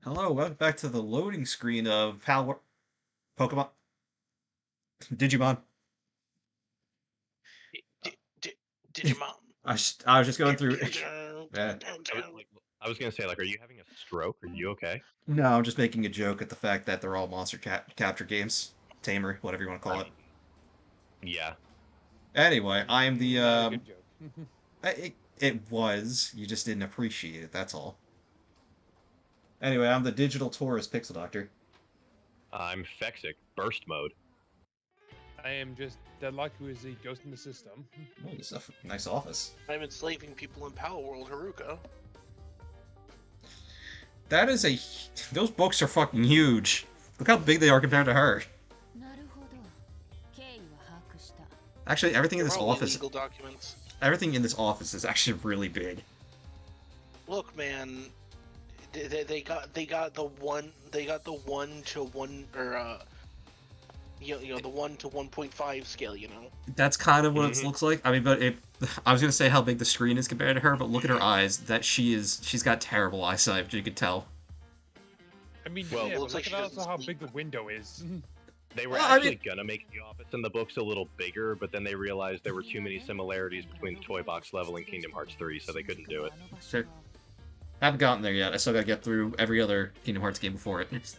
Hello, welcome back to the loading screen of Pokemon Digimon. Digimon. I was just going through. Eh, I was gonna say, like, are you having a stroke? Are you okay? no, I'm just making a joke at the fact that they're all monster capture games, tamer, whatever you want to I call it. mean, yeah. Anyway, I am the Not a good joke. it was you just didn't appreciate it. That's all. Anyway, I'm the digital tourist pixel doctor. I'm Fexic, burst mode. I am just Deadlock, who is the ghost in the system. Oh, this is a nice office. I'm enslaving people in Power World, Haruka. That is those books are fucking huge. Look how big they are compared to her. Actually, everything in They're this probably office. legal documents. Everything in this office is actually really big. Look, man, they got the one to one or the 1 to 1.5 scale. That's kind of what it looks like. I mean, I was gonna say how big the screen is compared to her, but look at her eyes. She's got terrible eyesight, but you could tell. I mean, Well, yeah, it but looks look like at she also doesn't how sleep. big the window is. They were Well, I actually mean- gonna make the office and the books a little bigger, but then they realized there were too many similarities between the toy box level and Kingdom Hearts 3, so they couldn't do it. Sure. Haven't gotten there yet. I still gotta get through every other Kingdom Hearts game before it.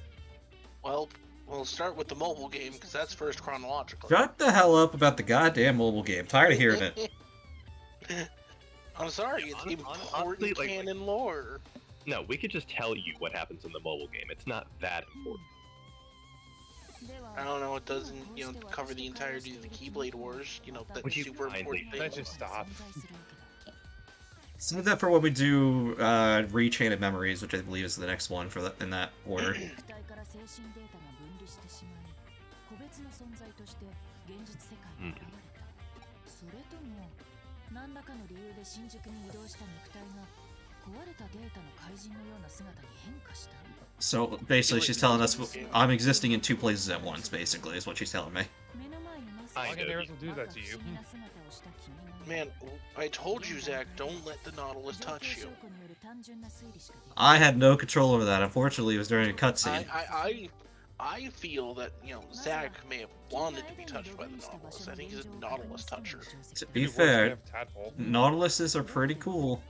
Well, we'll start with the mobile game because that's first chronologically. Shut the hell up about the goddamn mobile game. Tired of hearing it. I'm sorry, it's Honestly, important like- canon lore. No, we could just tell you what happens in the mobile game. It's not that important. I don't know, it doesn't, cover the entirety of the Keyblade Wars, that Would you super kindly important thing. Let's just stop. Save that for when we do Rechain of Memories, which I believe is the next one for in that order. So basically, she's telling us I'm existing in two places at once. Basically, is what she's telling me. Kind Fucking of. arrows will do that to you. Man, I told you, Zach, don't let the Nautilus touch you. I had no control over that. Unfortunately, it was during a cutscene. I feel that, Zach may have wanted to be touched by the Nautilus. I think he's a Nautilus toucher. To be Maybe worse, fair, they have tadpole. Nautiluses are pretty cool.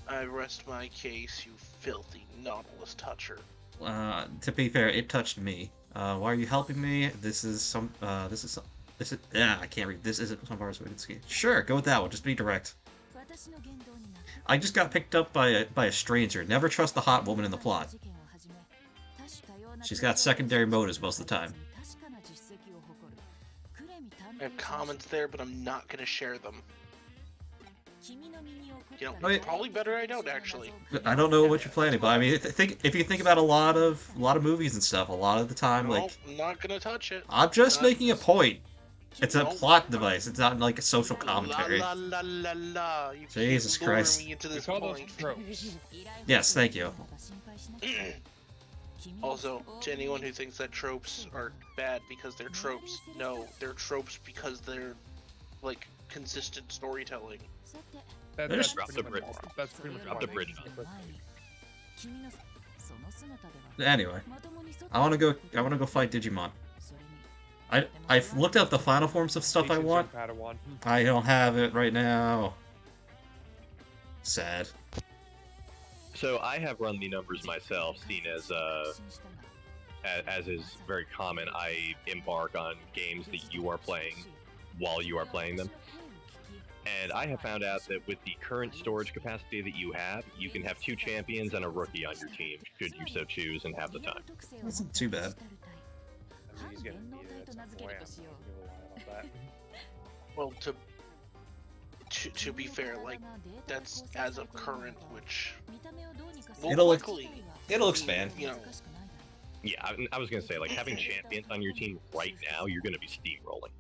I rest my case, you filthy Nautilus toucher. To be fair, it touched me. Why are you helping me? I can't read. This isn't some parts we can see. Sure, go with that one. Just be direct. I just got picked up by a stranger. Never trust the hot woman in the plot. She's got secondary motives most of the time. I have comments there, but I'm not gonna share them. Wait. Probably better I don't, actually. I don't know what you're planning, but I mean, if you think about a lot of movies and stuff, a lot of the time, No, like I'm not gonna touch it. I'm just Not- making a point. It's a Nope. plot device. It's not like a social commentary. La la la la la. You Jesus keep luring Christ. me into We this call those point. tropes. Yes, thank you. Also, to anyone who thinks that tropes are bad because they're tropes, no, they're tropes because they're, like, consistent storytelling. There's- That's pretty much Drop the bridge on Anyway, I want to go fight Digimon. I've looked up the final forms of stuff I want. Padawan. I don't have it right now. Sad. So I have run the numbers myself, seen as is very common, I embark on games that you are playing while you are playing them. And I have found out that with the current storage capacity that you have, you can have 2 champions and a rookie on your team, should you so choose and have the time. That's not too bad. I mean, he's gonna need it at some point. I'm not gonna lie about that. Well, to be fair, like, that's as of current, which will It'll quickly, It'll expand. Yeah, I was gonna say, like, having champions on your team right now, you're gonna be steamrolling.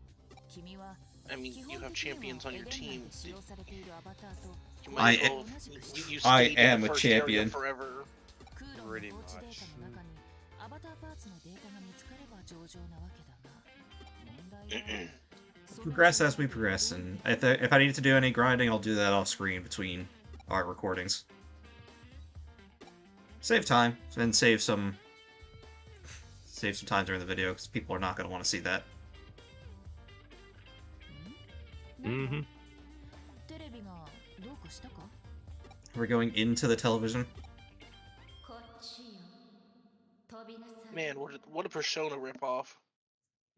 I mean, you have champions on your team. You I might as well, you I stayed in am the a first area champion. forever. Pretty much. Progress as we progress, and if I need to do any grinding, I'll do that off screen between our recordings. Save time and save some time during the video because people are not going to want to see that. Mm-hmm. We're going into the television. Man, what a Persona ripoff.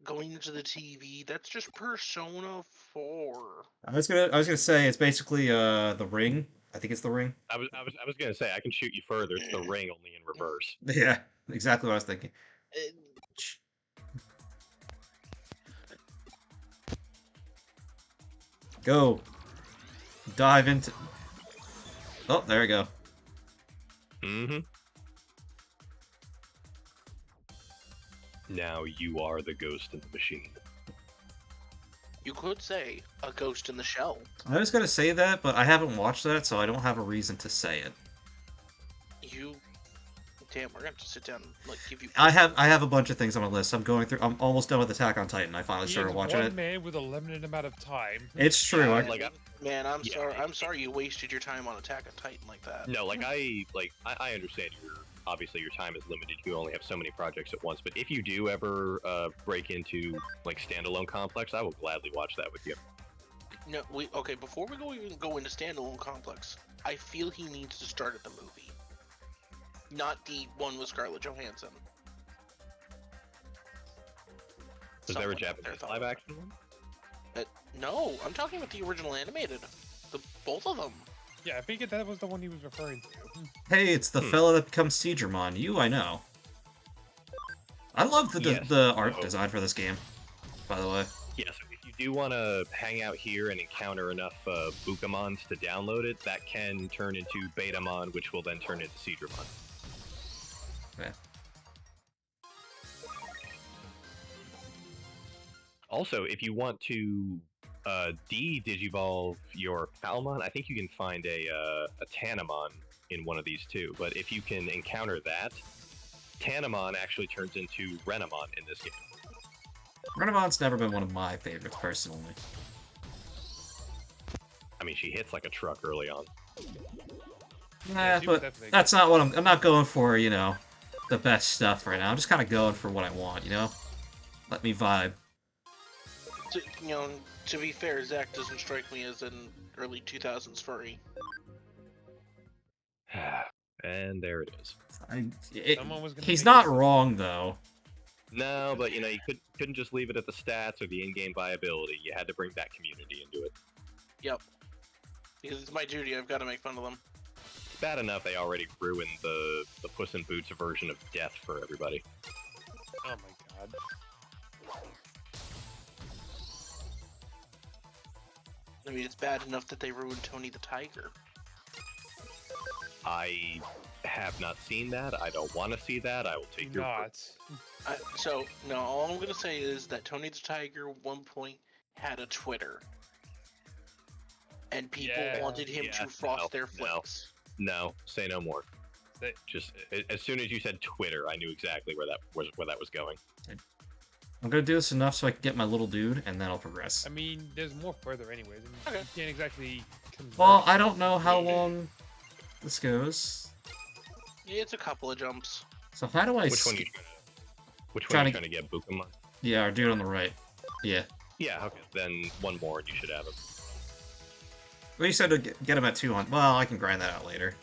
Going into the TV, that's just Persona 4. I was gonna say it's basically the Ring. I think it's the Ring. I was gonna say I can shoot you further. It's the Ring, only in reverse. Yeah, exactly what I was thinking. Go. Dive into. Oh, there we go. Mm-hmm. Now you are the ghost in the machine. You could say a Ghost in the Shell. I was gonna say that, but I haven't watched that, so I don't have a reason to say it. Damn, we're gonna have to sit down and like give you. I have a bunch of things on my list. I'm almost done with Attack on Titan. I finally He started is watching one it. man with a limited amount of time. It's true. Man, I'm Yeah. sorry. I'm sorry you wasted your time on Attack on Titan like that. No, I understand obviously your time is limited. You only have so many projects at once. But if you do ever break into like standalone complex, I will gladly watch that with you. No, okay. Before we even go into standalone complex, I feel he needs to start at the movie, not the one with Scarlett Johansson. Is there a Someone out there Japanese thought live of action one? it. No, I'm talking about the original animated. Both of them. Yeah, I figured that was the one he was referring to. Hey, it's the fella that becomes Digimon. You, I know. I love the art design for this game, by the way. Yeah, so if you do want to hang out here and encounter enough Bukamons to download it, that can turn into Betamon, which will then turn into Seedramon. Yeah. Also, if you want to de-Digivolve your Palmon, I think you can find a Tanamon in one of these too. But if you can encounter that, Tanamon actually turns into Renamon in this game. Renamon's never been one of my favorites, personally. I mean, she hits like a truck early on. Nah, she was but definitely that's not what I'm not going for, you know, the best stuff right now. I'm just kind of going for what I want, you know? Let me vibe. To be fair, Zach doesn't strike me as an early 2000s furry. And there it is. Someone was gonna He's make not this- wrong, though. No, but you know, you couldn't just leave it at the stats or the in-game viability. You had to bring that community into it. Yep. Because it's my duty, I've got to make fun of them. It's bad enough they already ruined the Puss in Boots version of death for everybody. Oh my god. I mean, it's bad enough that they ruined Tony the Tiger. I have not seen that. I don't want to see that. I will take your word. No, all I'm going to say is that Tony the Tiger at one point had a Twitter. And people wanted him to frost their flicks. No, say no more. They- Just as soon as you said Twitter, I knew exactly where that was going. I'm gonna do this enough so I can get my little dude, and then I'll progress. I mean, there's more further anyways. I mean, Okay. You can't exactly convert. Well, I don't know how long this goes. Yeah, it's a couple of jumps. So how do I... Which one are you trying to get, Bukamon? Yeah, our dude on the right. Yeah. Yeah, okay. Then one more and you should have him. Well, you said to get him at 200. Well, I can grind that out later.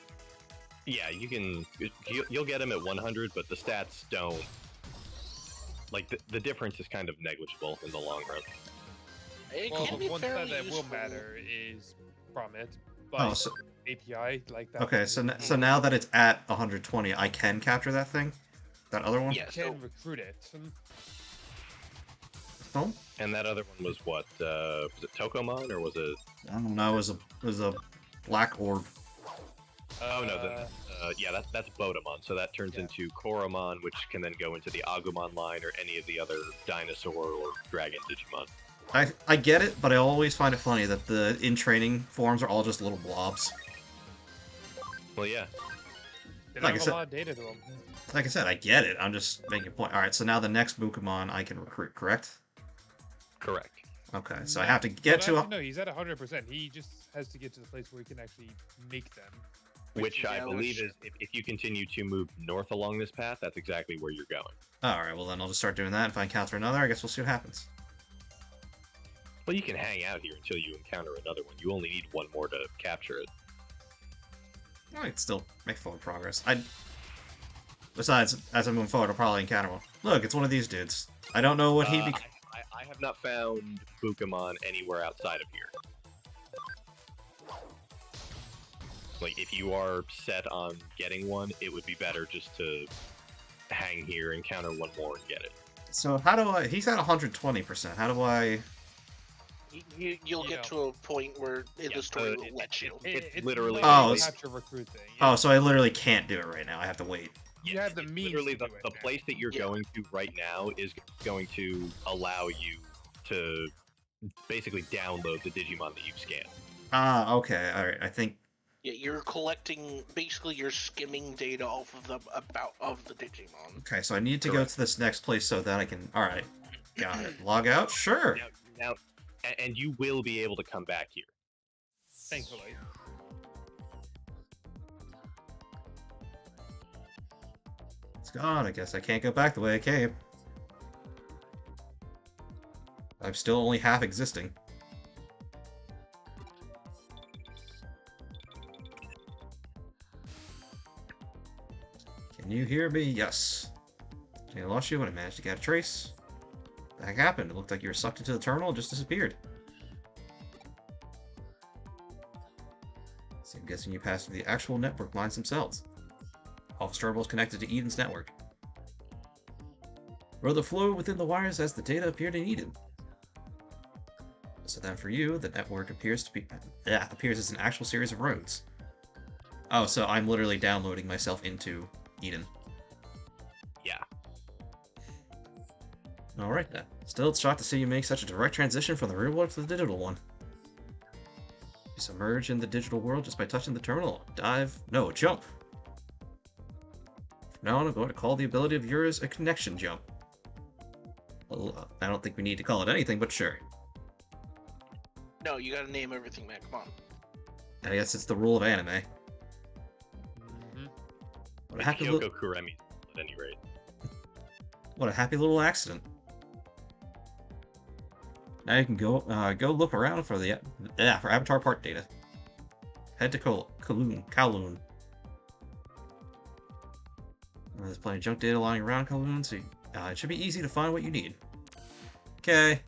Yeah, you can. You'll get him at 100, but the stats don't. Like the difference is kind of negligible in the long run. It Well, can be one fairly stat that will useful. matter is from it. But Oh, so... API like that. Okay, so now that it's at 120, I can capture that thing? That other one? Yeah, you can so recruit it. Oh? And that other one was what? Was it Tokomon or was it? I don't know, it was a black orb. Oh no, yeah, that's Bodamon. So that turns into Koromon, which can then go into the Agumon line or any of the other dinosaur or dragon Digimon. I get it, but I always find it funny that the in-training forms are all just little blobs. Well, yeah. They Like I don't have said- a lot of data to them. Like I said, I get it. I'm just making a point. Alright, so now the next Bukamon I can recruit, correct? Correct. Okay, so I have to get to... No, he's at 100%. He just has to get to the place where he can actually make them. Which I Yeah, believe which- is, if you continue to move north along this path, that's exactly where you're going. Alright, well then I'll just start doing that. If I encounter another, I guess we'll see what happens. Well, you can hang out here until you encounter another one. You only need one more to capture it. I might still make forward progress. Besides, as I move forward, I'll probably encounter one. Look, it's one of these dudes. I don't know what he I have not found Bukamon anywhere outside of here. Like, if you are set on getting one, it would be better just to hang here, encounter one more, and get it. So how do I... He's at 120%. How do I... You'll get to a point where the story will let you. It's literally- Oh, like it's- capture recruit thing. Oh, so I literally can't do it right now. I have to wait. You have the it's means literally to the, do it the now. place that you're Yeah. going to right now is going to allow you to basically download the Digimon that you've scanned. Ah, okay. Alright, I think... Yeah, you're collecting, basically you're skimming data off of the Digimon. Okay, so I need to go Correct. to this next place so that I can... Alright. Got it. Log out? Sure. Now, and you will be able to come back here. Thankfully. It's gone. I guess I can't go back the way I came. I'm still only half existing. Can you hear me? Yes. I lost you when I managed to get a trace. What the heck happened? It looked like you were sucked into the terminal and just disappeared. So I'm guessing you passed through the actual network lines themselves. Office terminal is connected to Eden's network. Where the flow within the wires as the data appeared in Eden. So then for you, the network appears as an actual series of roads. Oh, so I'm literally downloading myself into Eden. Yeah. Alright then. Still, it's shocked to see you make such a direct transition from the real world to the digital one. You submerge in the digital world just by touching the terminal. Jump! From now on, I'm going to call the ability of yours a connection jump. Well, I don't think we need to call it anything, but sure. No, you gotta name everything, man. Come on. I guess it's the rule of anime. Mhm. What a happy little... Kyoko Kuremi, at any rate. What a happy little accident. Now you can go look around for for Avatar Park data. Head to Kowloon. There's plenty of junk data lying around Kowloon, so it should be easy to find what you need. Okay.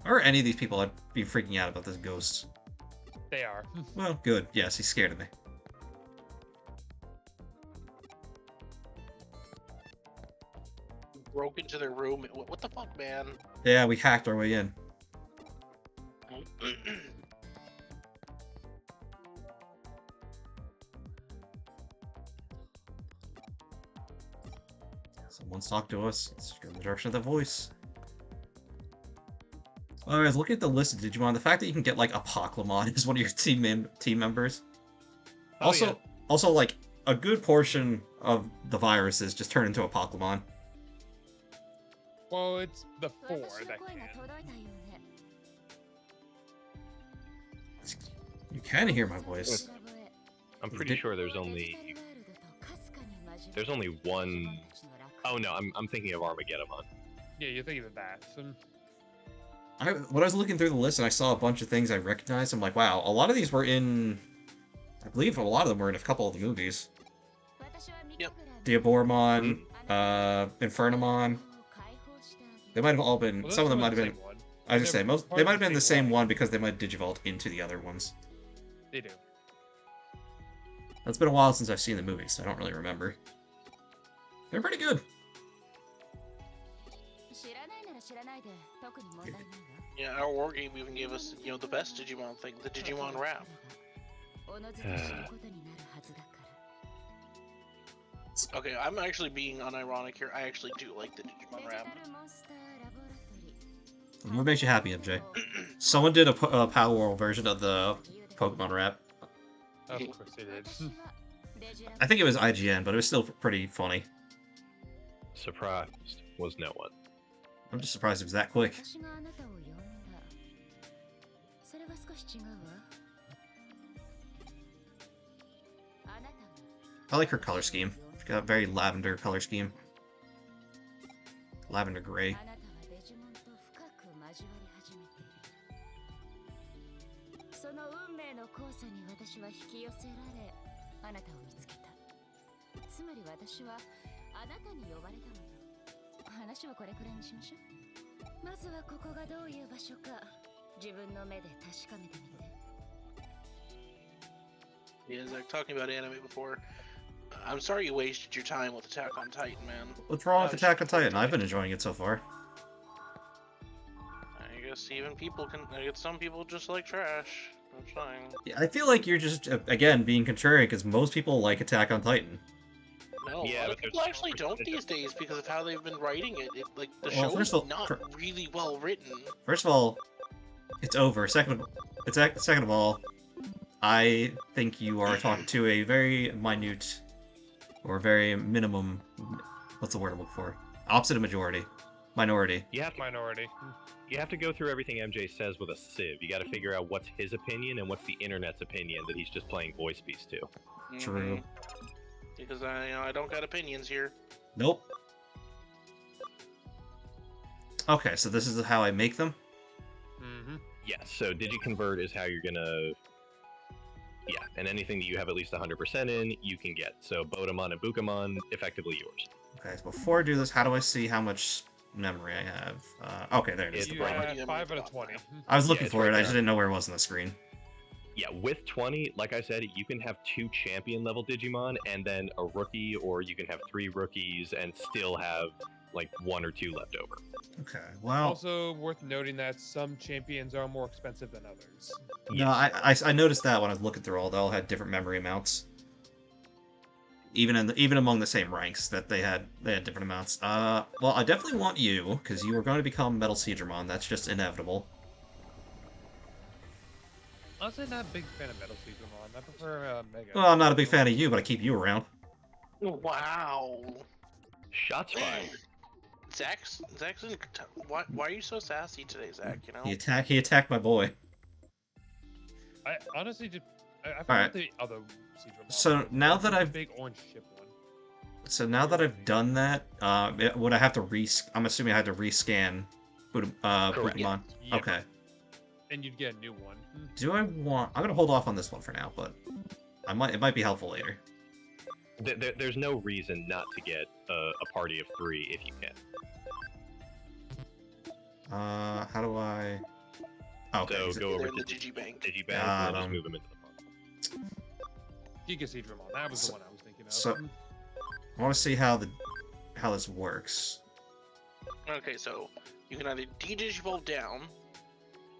Or any of these people, I'd be freaking out about this ghost. They are. Well, good. Yes, he's scared of me. You broke into their room. What the fuck, man? Yeah, we hacked our way in. Someone's talked to us. Let's go in the direction of the voice. Alright, looking at the list of Digimon, the fact that you can get like a Pokemon as one of your team members. Oh, Also, yeah. also like a good portion of the viruses just turn into a Pokemon. Well, it's the 4 that can. You can hear my voice. I'm pretty sure there's only one. Oh no, I'm thinking of Armageddon. Yeah, you're thinking of that. When I was looking through the list and I saw a bunch of things I recognized, I'm like, wow, a lot of these were in... I believe a lot of them were in a couple of the movies. Yep. Diaboromon, Infernamon. They might have all been... Well, some of them might those have are been... the same one. I was just They're saying, they part might of have been the same line. one because they might digivolve into the other ones. They do. It's been a while since I've seen the movies, so I don't really remember. They're pretty good. Yeah, our war game even gave us, the best Digimon thing, the Digimon rap. Okay, I'm actually being unironic here. I actually do like the Digimon rap. What makes you happy, MJ? Someone did a Power World version of the Pokemon rap. Of course they did. I think it was IGN, but it was still pretty funny. Surprised was no one. I'm just surprised it was that quick. I like her color scheme. She's got a very lavender color scheme. Lavender gray. あなたはデジモンと深く交わり始めている。その運命の交差に私は引き寄せられ、あなたを見つけた。つまり私はあなたに呼ばれたのよ。話はこれくらいにしましょう。まずはここがどういう場所か自分の目で確かめてみて。 Yeah, Zach, talking about anime before. I'm sorry you wasted your time with Attack on Titan, man. What's wrong with Attack on Titan? I've been enjoying it so far. I guess even people can. I guess some people just like trash. That's fine. Yeah, I feel like you're just, again, being contrarian because most people like Attack on Titan. No, Yeah, a lot but of people there's actually don't these days because of how they've been writing it. Like the Well, show first is of all, not really well written. First of all, it's over. Second of all, I think you are talking to a very minute or very minimum. What's the word I'm looking for? Opposite of majority, minority. You have to, Minority. you have to go through everything MJ says with a sieve. You got to figure out what's his opinion and what's the internet's opinion that he's just playing voice piece to. True. Mhm. Because I don't got opinions here. Nope. Okay, so this is how I make them. Mm-hmm. Yes, so DigiConvert is how you're gonna... Yeah, and anything that you have at least 100% in, you can get. So Bodamon and Bukamon, effectively yours. Okay, so before I do this, how do I see how much memory I have? Okay, there it is. It's You right have here. 5 out of 20. I was Yeah, looking it's for right it. I there. just didn't know where it was on the screen. Yeah, with 20, like I said, you can have 2 champion level Digimon and then a rookie, or you can have 3 rookies and still have like 1 or 2 left over. Okay, well, Also worth noting that some champions are more expensive than others. no, I noticed that when I was looking through they all had different memory amounts. Even among the same ranks, that they had different amounts. Well, I definitely want you because you are going to become Metal Seedramon. That's just inevitable. Honestly, not a big fan of Metal Digimon. I prefer Mega. Well, I'm not a big fan of you, but I keep you around. Wow. Shots fired. Zach's in. Why are you so sassy today, Zach? You know. He attacked my boy. I honestly just I forgot Alright. the other Digimon. So now that I've big orange ship one. So now that I've done that, would I have to I'm assuming I had to rescan Correct. Pokemon. Yeah. Okay. And you'd get a new one. Do I want? I'm gonna hold off on this one for now, but it might be helpful later. There's no reason not to get a party of 3 if you can. How do I? Okay. So go over They're in to the Digibank. Digibank Got and just 'em. move them into the phone. Giga Digimon. That was So- the one I was thinking of. so- I want to see how this works. Okay, so you can either de-digivolve down.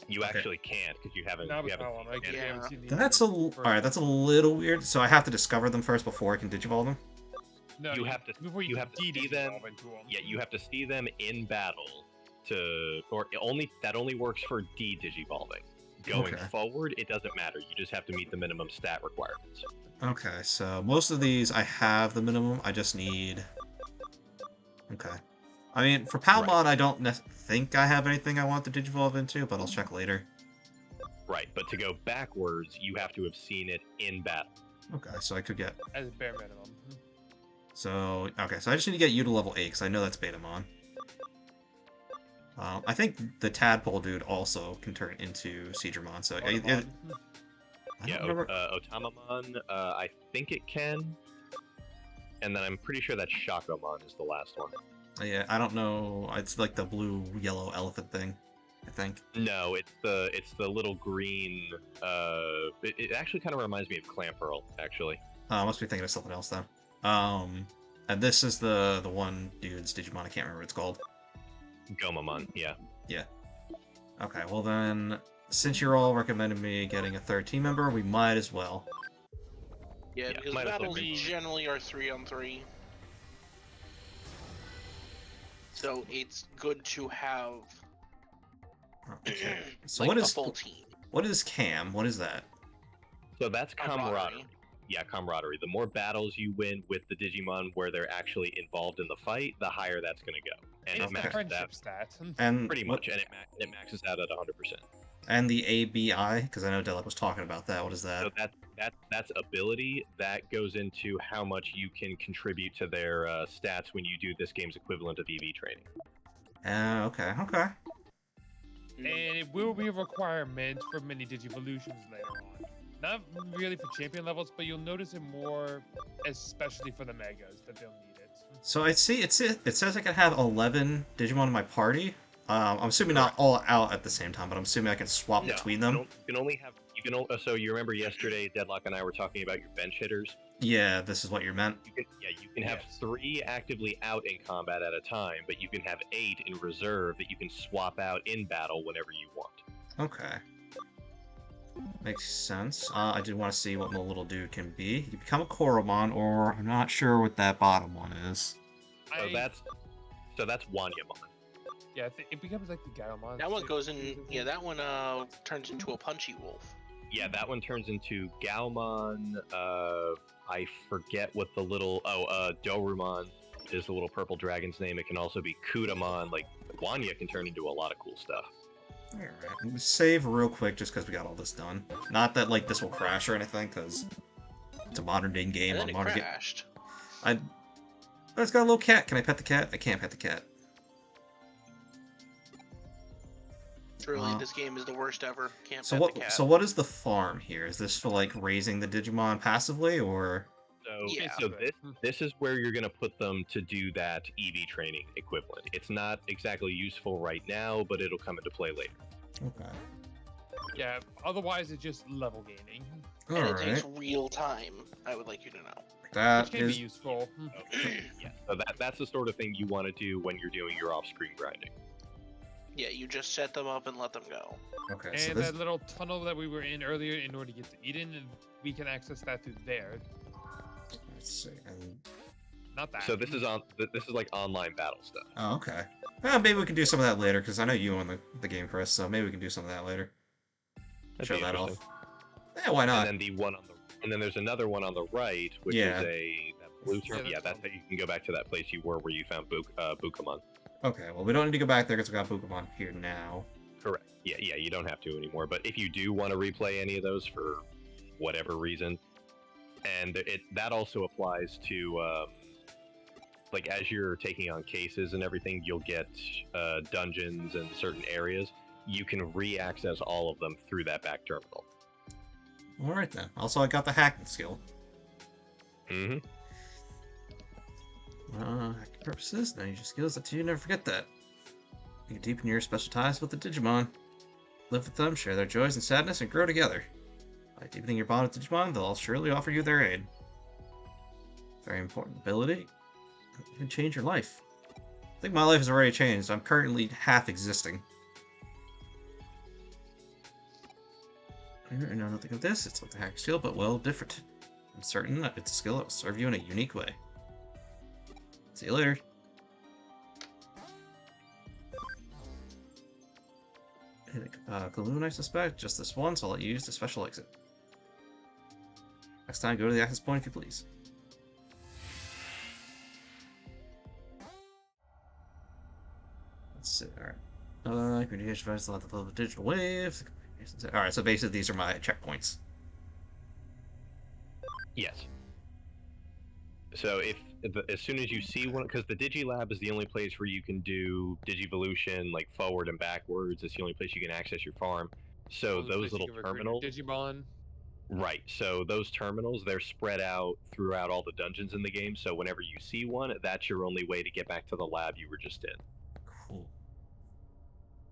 You Okay. actually can't because you haven't. That You was how haven't I'm like, seen you it. haven't seen the That's alright. That's a little weird. So I have to discover them first before I can digivolve them. No, You have to- before you can have to see them. de-digivolve into 'em. Yeah, you have to see them in battle or that only works for de-digivolving. Going Okay. forward, it doesn't matter. You just have to meet the minimum stat requirements. Okay. So most of these I have the minimum. I just need. Okay. I mean, for Palmon, I don't think I have anything I want to digivolve into, but I'll check later. Right, but to go backwards, you have to have seen it in battle. Okay, so I could get. As a bare minimum. So okay, so I just need to get you to level 8 because I know that's Betamon. I think the Tadpole dude also can turn into Seedramon. So I Automon. Yeah, don't remember. Otamamon, I think it can. And then I'm pretty sure that Shakomon is the last one. Yeah, I don't know. It's like the blue yellow elephant thing, I think. No, it's the little green. It actually kind of reminds me of Clamperl, actually. I must be thinking of something else then. And this is the one dude's Digimon. I can't remember what it's called. Gomamon, yeah. Okay, well then, since you're all recommending me getting a third team member, we might as well. Yeah, Yeah, because might as well battles be. generally are 3-on-3. So it's good to have Okay. So like what a is full team. what is Cam? What is that? So that's camaraderie. Yeah, camaraderie. The more battles you win with the Digimon where they're actually involved in the fight, the higher that's going to go. And It's it the maxes friendship out stat. And pretty what- much, and it maxes out at 100%. And the ABI, because I know Delek was talking about that. What is So that? that's ability. That goes into how much you can contribute to their stats when you do this game's equivalent of EV training. Okay, okay. And it will be a requirement for many Digivolutions later on. Not really for champion levels, but you'll notice it more, especially for the Megas, that they'll need it. So I see it says I can have 11 Digimon in my party. I'm assuming not Correct. all out at the same time, but I'm assuming I can swap No, between them. You can only have. You can. So you remember yesterday, Deadlock and I were talking about your bench hitters. Yeah, this is what you meant. You can have 3 actively out in combat at a time, but you can have 8 in reserve that you can swap out in battle whenever you want. Okay. Makes sense. I did want to see what my little dude can be. You become a Koromon, or I'm not sure what that bottom one is. So that's Wanyamon. Yeah, I think it becomes like the Gaomon. That one goes in. Yeah, that one turns into a punchy wolf. Yeah, that one turns into Gaomon. I forget what the little Dorumon is the little purple dragon's name. It can also be Kudamon. Like Wanya can turn into a lot of cool stuff. Alright, save real quick just because we got all this done. Not that like this will crash or anything, because it's a modern day game. And then on it modern crashed. Oh, it's got a little cat. Can I pet the cat? I can't pet the cat. Truly, this game is the worst ever. Can't So pet the cat. so what is the farm here? Is this for like raising the Digimon passively, or? So, Yeah. so this is where you're going to put them to do that EV training equivalent. It's not exactly useful right now, but it'll come into play later. Okay. Yeah, otherwise it's just level gaining. And All it takes right. real time, I would like you to know. That Which can be is useful. Yeah, so that's the sort of thing you want to do when you're doing your off-screen grinding. Yeah, you just set them up and let them go. okay. So And this. that little tunnel that we were in earlier in order to get to Eden, and we can access that through there. Let's see. And, Not that. So this is like online battle stuff. oh, okay. Well, maybe we can do some of that later, because I know you own the game, Chris. So maybe we can do some of that later. That'd Show be that off. interesting. Yeah, why not? And then and then there's another one on the right, which Yeah. is that blue term. Yeah, Yeah, that's that's how you can go back to that place you were where you found Bukamon. Okay. Well, we don't need to go back there because we got Pokemon here now. Correct. Yeah, you don't have to anymore. But if you do want to replay any of those for whatever reason, and that also applies to like as you're taking on cases and everything, you'll get dungeons and certain areas. You can re-access all of them through that back terminal. All right then. Also, I got the hacking skill. Mm-hmm. Hacking purposes. Now use your skills that you never forget that. You can deepen your special ties with the Digimon. Live with them, share their joys and sadness, and grow together. By deepening your bond with Digimon, they'll surely offer you their aid. Very important ability. It can change your life. I think my life has already changed. I'm currently half existing. I know nothing of this. It's like the hack skill, but well different. I'm certain that it's a skill that will serve you in a unique way. See you later. Kaloon, I suspect. Just this once, I'll let you use the special exit. Next time, go to the access point if you please. Let's see, alright. Communication device will have the level digital wave. Alright, so basically these are my checkpoints. Yes. So as soon as you see one, because the Digilab is the only place where you can do Digivolution, like forward and backwards. It's the only place you can access your farm. So Only those place you little can recruit terminals, Digimon. right? So those terminals, they're spread out throughout all the dungeons in the game. So whenever you see one, that's your only way to get back to the lab you were just in. Cool.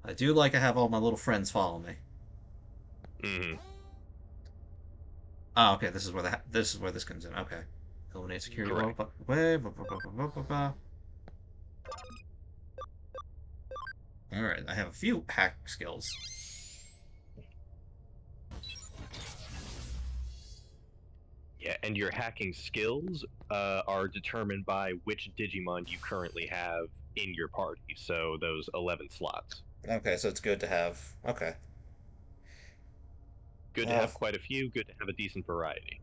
I do like to have all my little friends follow me. Mm-hmm. Oh, okay. This is where this comes in. Okay. Eliminate security wall. Correct. All right. I have a few hack skills. Yeah, and your hacking skills are determined by which Digimon you currently have in your party. So those 11 slots. Okay, so it's good to have. Okay. Good to have quite a few. Good to have a decent variety.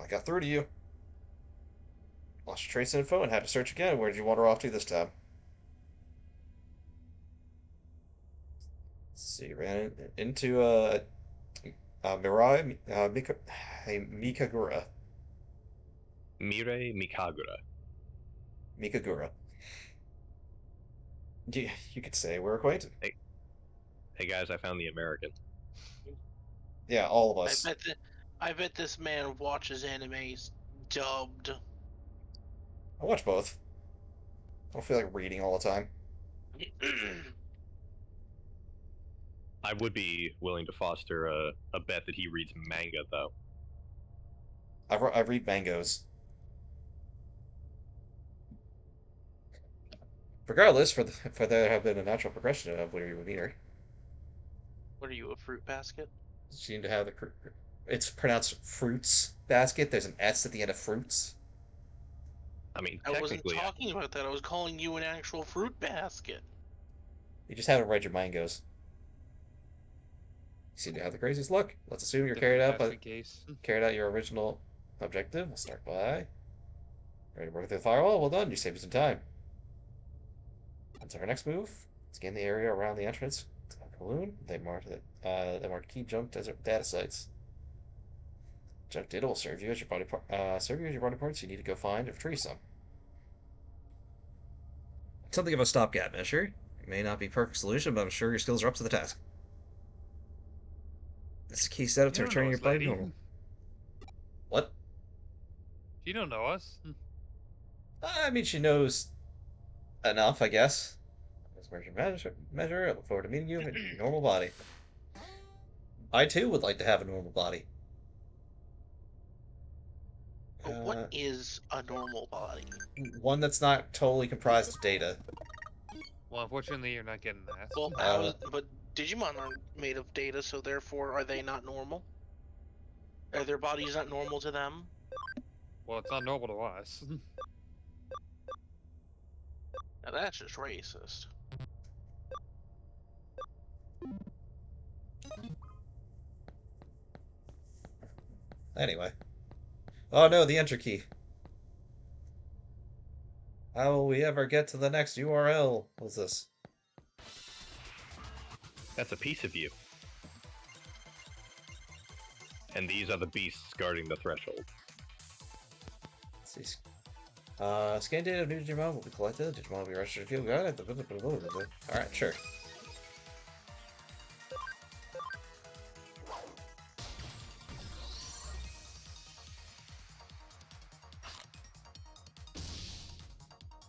I got through to you. Lost your trace info and had to search again. Where did you wander off to this time? see, ran into Mirai Mikagura. Mirei Mikagura. Mikagura. You could say we're acquainted. Hey guys, I found the American. Yeah, all of I us. bet that I bet this man watches animes dubbed. I watch both. I don't feel like reading all the time. I would be willing to foster a bet that he reads manga, though. I read mangoes. Regardless, for there have been a natural progression of where you would meet her. What are you, a fruit basket? Seem to have it's pronounced fruits basket. There's an S at the end of fruits. I mean, I wasn't technically, talking about that. I was calling you an actual fruit basket. You just haven't read your mangoes. You seem to have the craziest luck. Let's assume you're Different casting case. carried out your original objective. We'll start by ready to work through the firewall. Well done. You saved some time. Onto our next move. Scan the area around the entrance to the balloon. They marked key junk desert data sites. Junk data will serve you as your body parts you need to go find and retrieve some. Something of a stopgap measure. It may not be a perfect solution, but I'm sure your skills are up to the task. This is a key setup to You don't know returning your us, body lady. normal. What? You don't know us. I mean, she knows enough, I guess. As measure, I look forward to meeting you in your normal body. I too would like to have a normal body. But what is a normal body? One that's not totally comprised of data. Well, unfortunately, you're not getting that. Well, but Digimon aren't made of data, so therefore, are they not normal? Are their bodies not normal to them? Well, it's not normal to us. Now that's just racist. Anyway. Oh no, the enter key. How will we ever get to the next URL? What's this? that's a piece of you. And these are the beasts guarding the threshold. Let's see. Scan data of new Digimon will be collected. Digimon will be registered to field guide. Alright, sure.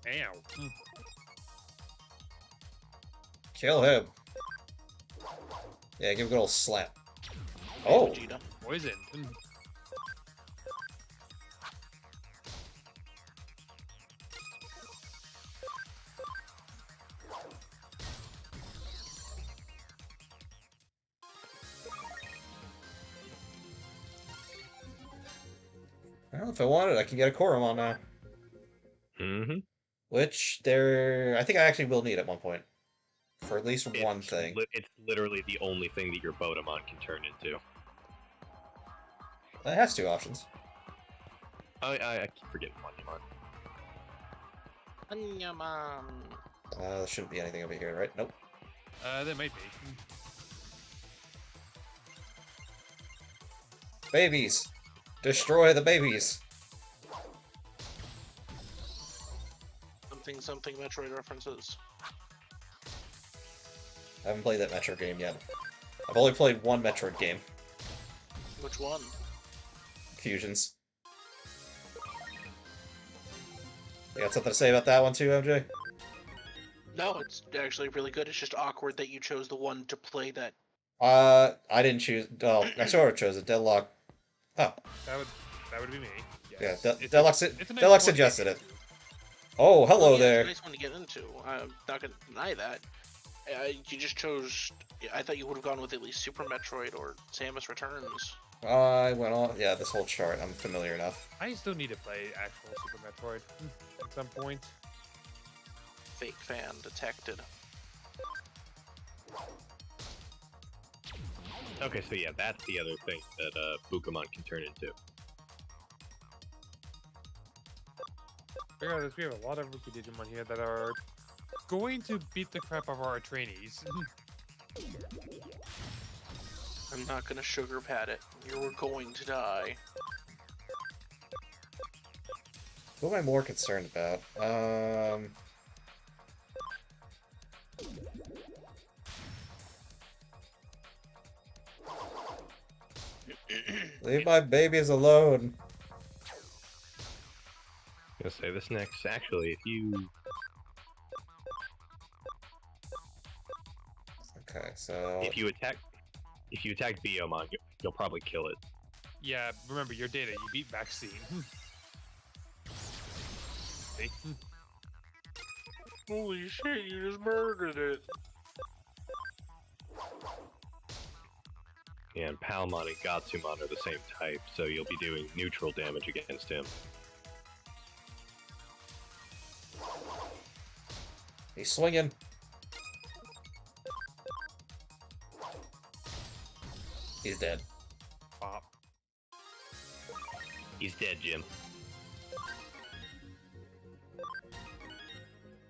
Ow. Kill him. Yeah, give him a good old slap. Oh! Vegeta. Poisoned. Well, if I wanted, I can get a Koromon now. Mm-hmm. Which I think I actually will need at one point. For at least one thing. It's literally the only thing that your Bodemon can turn into. It has two options. I keep forgetting Monument. Anyamon. There shouldn't be anything over here, right? Nope. There might be. Babies! Destroy the babies! Something Metroid references. I haven't played that Metroid game yet. I've only played one Metroid game. Which one? Fusions. You got something to say about that one too, MJ? No, it's actually really good. It's just awkward that you chose the one to play that. I didn't choose. Well, I sort of chose it. Deadlock. Oh, That would be me. yeah. Yes. It's Deadlock, it's a nice Deadlock one suggested to it. get into. Oh, hello Yeah, there. It's a nice one to get into. I'm not gonna deny that. You just chose. I thought you would have gone with at least Super Metroid or Samus Returns. I went on. Yeah, this whole chart. I'm familiar enough. I still need to play actual Super Metroid at some point. Fake fan detected. Okay, so yeah, that's the other thing that Bukamon can turn into. Regardless, we have a lot of rookie Digimon here that are going to beat the crap out of our trainees. I'm not gonna sugar pat it. You're going to die. Who am I more concerned about? Leave my babies alone. I'm gonna say this next. Actually, Okay, so if you attack Biomon, you'll probably kill it. Yeah, remember your data. You beat vaccine. See? Holy shit, you just murdered it. Yeah, and Palmon and Gatsumon are the same type, so you'll be doing neutral damage against him. he's swinging. He's dead. Pop. He's dead, Jim.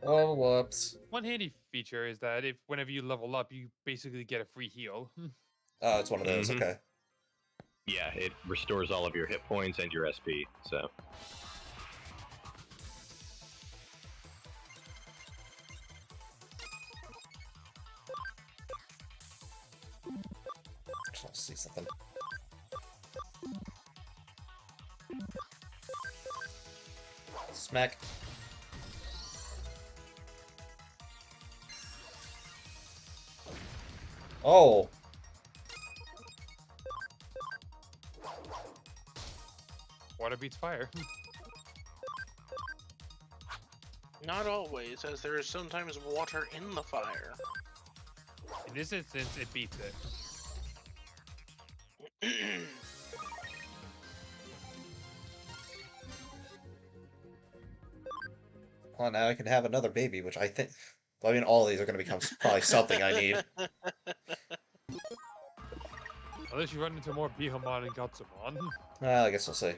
Oh, whoops. One handy feature is that if whenever you level up, you basically get a free heal. Oh, it's one of those. Mhm. Okay. Yeah, it restores all of your hit points and your SP, so... Just want to see something. Smack. Oh. Water beats fire. Not always, as there is sometimes water in the fire. In this instance, it beats it. Well, now I can have another baby, which I think... I mean, all of these are going to become probably something I need. Unless you run into more Bihomon and Gatsumon. Well, I guess we'll see.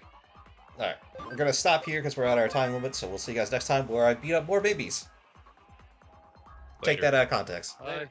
Alright, we're going to stop here because we're at our time limit, so we'll see you guys next time where I beat up more babies. Take Later. that out of context. Bye.